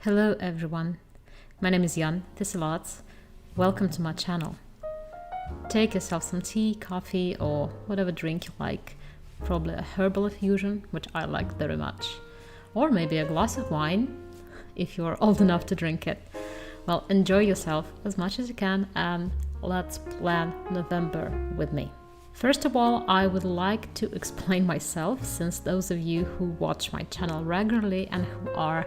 Hello everyone, my name is Jan Tisselat. Welcome to my channel. Take yourself some tea, coffee or whatever drink you like, probably a herbal infusion, which I like very much, or maybe a glass of wine if you're old enough to drink it. Well, enjoy yourself as much as you can and let's plan November with me. First of all, I would like to explain myself, since those of you who watch my channel regularly and who are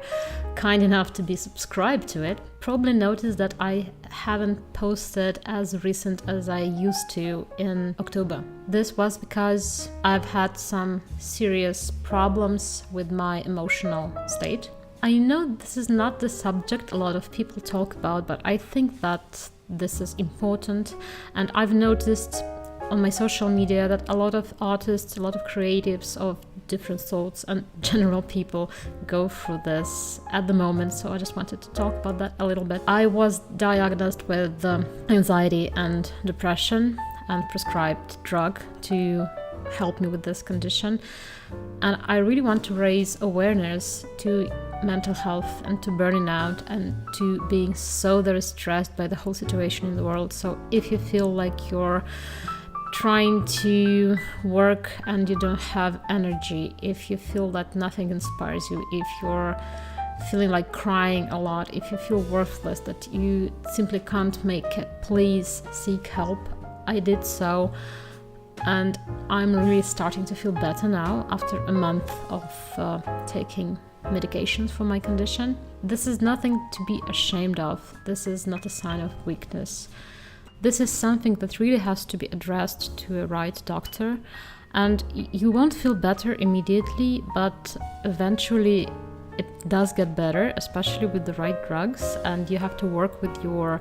kind enough to be subscribed to it probably noticed that I haven't posted as recent as I used to in October. This was because I've had some serious problems with my emotional state. I know this is not the subject a lot of people talk about, but I think that this is important, and I've noticed on my social media that a lot of artists, a lot of creatives of different sorts and general people go through this at the moment, so I just wanted to talk about that a little bit. I was diagnosed with anxiety and depression and prescribed drug to help me with this condition, and I really want to raise awareness to mental health and to burning out and to being so very stressed by the whole situation in the world. So if you feel like you're trying to work and you don't have energy, if you feel that nothing inspires you, if you're feeling like crying a lot, if you feel worthless, that you simply can't make it, please seek help. I did so, and I'm really starting to feel better now after a month of taking medications for my condition. This is nothing to be ashamed of. This is not a sign of weakness. This is something that really has to be addressed to a right doctor, and you won't feel better immediately, but eventually it does get better, especially with the right drugs, and you have to work with your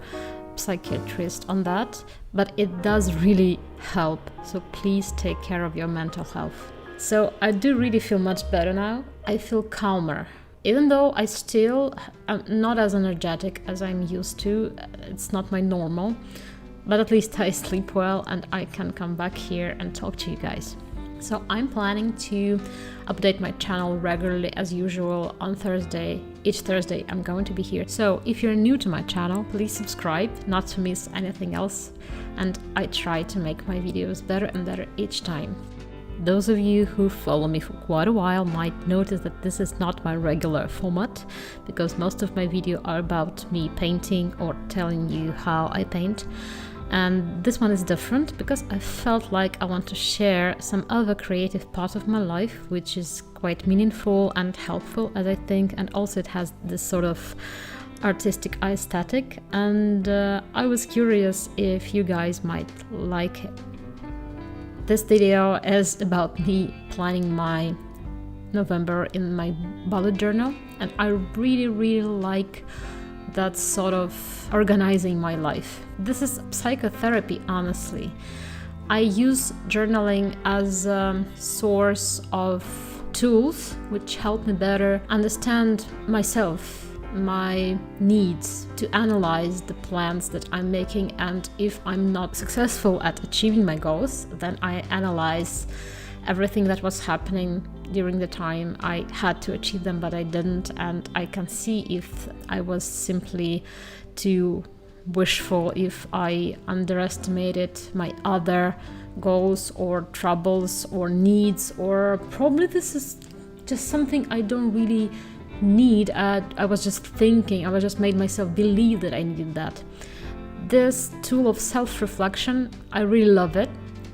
psychiatrist on that, but it does really help. So please take care of your mental health. So I do really feel much better now. I feel calmer. Even though I still am not as energetic as I'm used to, it's not my normal. But at least I sleep well and I can come back here and talk to you guys. So I'm planning to update my channel regularly as usual on Thursday. Each Thursday I'm going to be here. So if you're new to my channel, please subscribe not to miss anything else. And I try to make my videos better and better each time. Those of you who follow me for quite a while might notice that this is not my regular format, because most of my videos are about me painting or telling you how I paint. And this one is different because I felt like I want to share some other creative part of my life, which is quite meaningful and helpful, as I think, and also it has this sort of artistic aesthetic, and I was curious if you guys might like it. This video is about me planning my November in my bullet journal, and I really like that sort of organizing my life. This is psychotherapy, honestly. I use journaling as a source of tools which help me better understand myself, my needs, to analyze the plans that I'm making, and if I'm not successful at achieving my goals, then I analyze everything that was happening during the time I had to achieve them but I didn't, and I can see if I was simply too wishful, if I underestimated my other goals or troubles or needs, or probably this is just something I don't really need. I was just thinking, I was just made myself believe that I needed that. This tool of self-reflection, I really love it.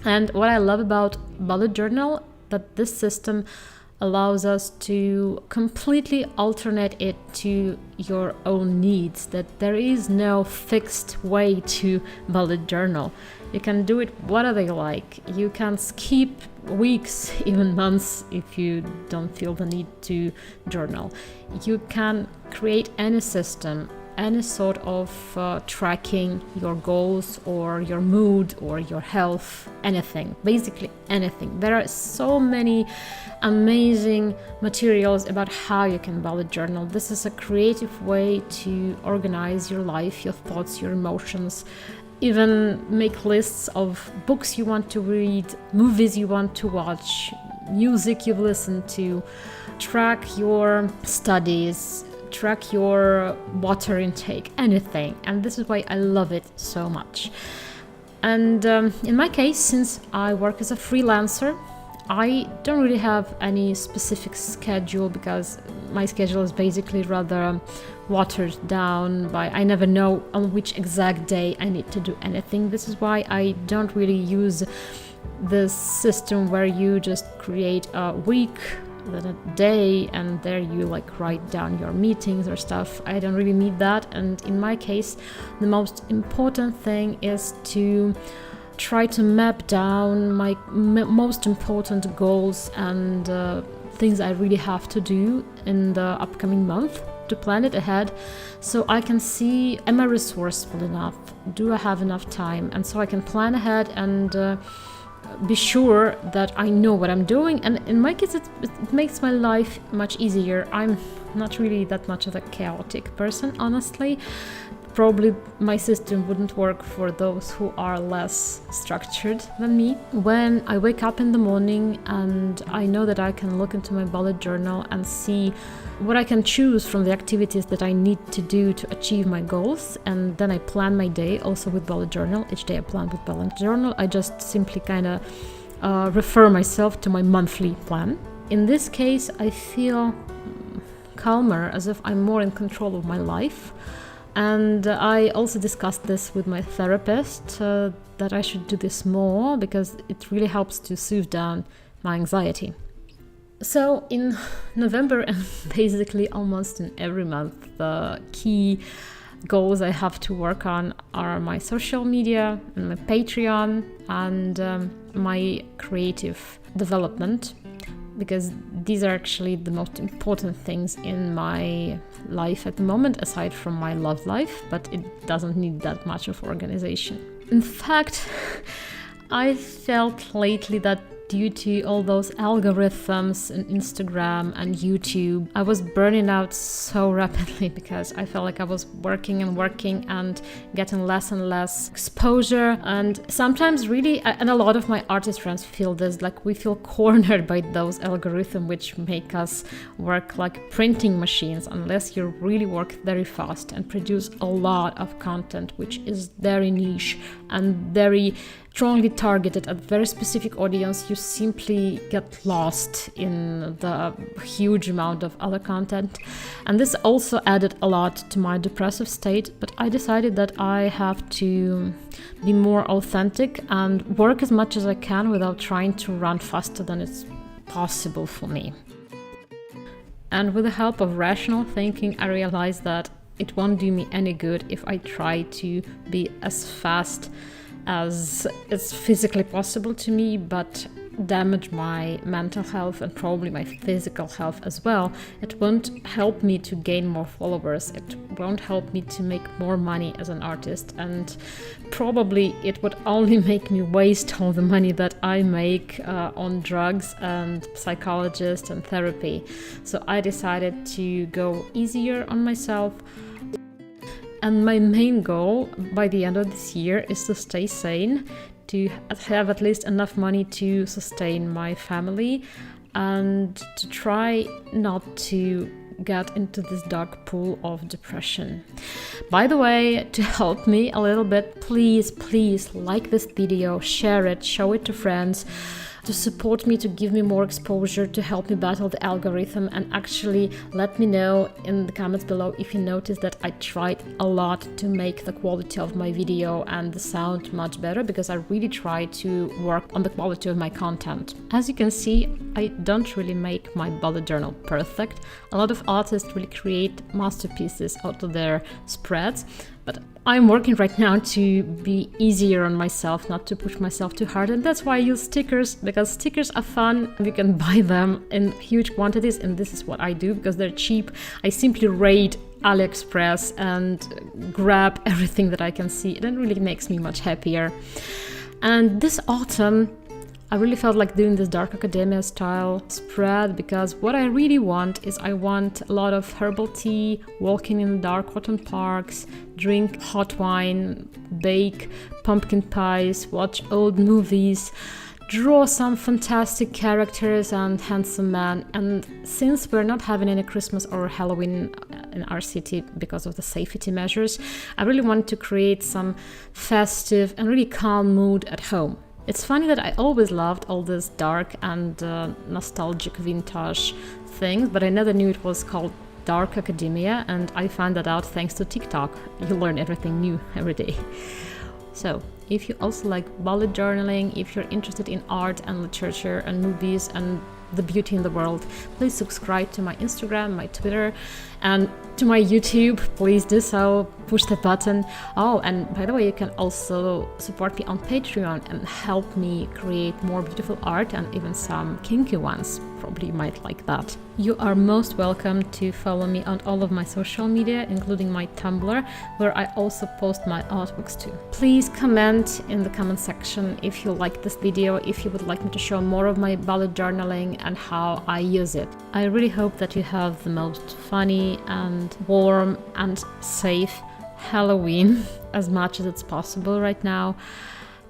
And what I love about bullet journal, that this system allows us to completely alternate it to your own needs, that there is no fixed way to bullet journal. You can do it whatever you like. You can skip weeks, even months, if you don't feel the need to journal. You can create any system, any sort of tracking your goals or your mood or your health, anything, basically anything. There are so many amazing materials about how you can bullet journal. This is a creative way to organize your life, your thoughts, your emotions, even make lists of books you want to read, movies you want to watch, music you've listened to, track your studies, track your water intake, anything. And this is why I love it so much. And in my case, since I work as a freelancer, I don't really have any specific schedule, because my schedule is basically rather watered down by I never know on which exact day I need to do anything. This is why I don't really use this system where you just create a week, then a day, and there you like write down your meetings or stuff. I don't really need that. And in my case, the most important thing is to try to map down my most important goals and things I really have to do in the upcoming month, to plan it ahead so I can see, am I resourceful enough? Do I have enough time? And so I can plan ahead and be sure that I know what I'm doing. And in my case, it makes my life much easier. I'm not really that much of a chaotic person, honestly. Probably my system wouldn't work for those who are less structured than me. When I wake up in the morning and I know that I can look into my bullet journal and see what I can choose from the activities that I need to do to achieve my goals, and then I plan my day also with bullet journal. Each day I plan with bullet journal. I just simply kind of refer myself to my monthly plan. In this case, I feel calmer, as if I'm more in control of my life. And I also discussed this with my therapist, that I should do this more because it really helps to soothe down my anxiety. So in November and basically almost in every month, the key goals I have to work on are my social media and my Patreon and my creative development, because these are actually the most important things in my life at the moment, aside from my love life, but it doesn't need that much of organization. In fact, I felt lately that due to all those algorithms in Instagram and YouTube, I was burning out so rapidly because I felt like I was working and getting less and less exposure. And sometimes really, and a lot of my artist friends feel this, like we feel cornered by those algorithms which make us work like printing machines unless you really work very fast and produce a lot of content which is very niche and very strongly targeted at very specific audience. You simply get lost in the huge amount of other content. And this also added a lot to my depressive state, but I decided that I have to be more authentic and work as much as I can without trying to run faster than it's possible for me. And with the help of rational thinking, I realized that it won't do me any good if I try to be as fast as it's physically possible to me, but damage my mental health and probably my physical health as well. It won't help me to gain more followers. It won't help me to make more money as an artist, and probably it would only make me waste all the money that I make on drugs and psychologists and therapy. So I decided to go easier on myself. And my main goal by the end of this year is to stay sane, to have at least enough money to sustain my family, and to try not to get into this dark pool of depression. By the way, to help me a little bit, please like this video, share it, show it to friends, to support me, to give me more exposure, to help me battle the algorithm, and actually let me know in the comments below if you notice that I tried a lot to make the quality of my video and the sound much better, because I really try to work on the quality of my content. As you can see, I don't really make my bullet journal perfect. A lot of artists really create masterpieces out of their spreads, but I'm working right now to be easier on myself, not to push myself too hard, and that's why I use stickers, because stickers are fun. You can buy them in huge quantities, and this is what I do because they're cheap. I simply raid AliExpress and grab everything that I can see. It really makes me much happier. And this autumn, I really felt like doing this dark academia style spread, because what I really want is I want a lot of herbal tea, walking in dark autumn parks, drink hot wine, bake pumpkin pies, watch old movies, draw some fantastic characters and handsome men. And since we're not having any Christmas or Halloween in our city because of the safety measures. I really wanted to create some festive and really calm mood at home. It's funny that I always loved all this dark and nostalgic vintage things, but I never knew it was called dark academia, and I found that out thanks to TikTok. You learn everything new every day. So, if you also like bullet journaling, if you're interested in art and literature and movies and the beauty in the world, please subscribe to my Instagram, my Twitter, and to my YouTube. Please do so. Push the button. Oh, and by the way, you can also support me on Patreon and help me create more beautiful art and even some kinky ones. Probably you might like that. You are most welcome to follow me on all of my social media, including my Tumblr, where I also post my artworks too. Please comment in the comment section if you like this video, if you would like me to show more of my bullet journaling and how I use it. I really hope that you have the most funny and warm and safe Halloween as much as it's possible right now.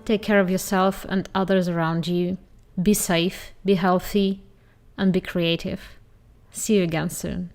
Take care of yourself and others around you. Be safe, be healthy, and be creative. See you again soon.